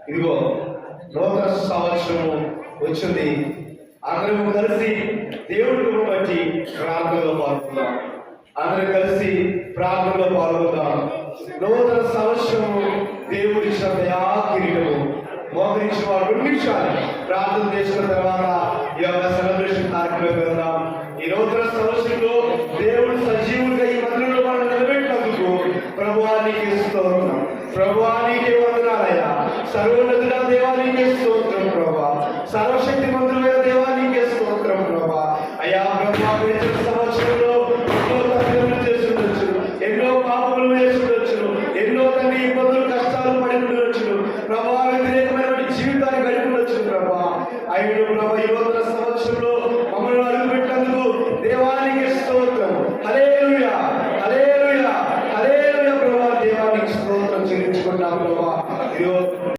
ఇదిగో నూతన సంవత్సరము వచ్చింది. అందరము కలిసి దేవుడిని బట్టి ప్రార్థనలో పాల్గొందాం. అందరూ కలిసి ప్రార్థనలో పాల్గొందాం. నూతన సంవత్సరము దేవుడిచ్చిన దయా కిరీటము మోకరించి వారు 2 నిమిషాలు ప్రార్థన చేసిన తర్వాత ఈ యొక్క సెలబ్రేషన్ కార్యక్రమం వెళ్దాం. ఈ నూతన సంవత్సరంలో దేవుడు సజీవులుగా ఈ మందిరంలో మనం నిలబెట్టినందుకు ప్రభువానికి స్తోత్రం, ప్రభువానికి వందనాలయ్యా. సర్వోన్నతుడా దేవానికి స్తోత్రం ప్రభా. సర్వశక్తి మందిరం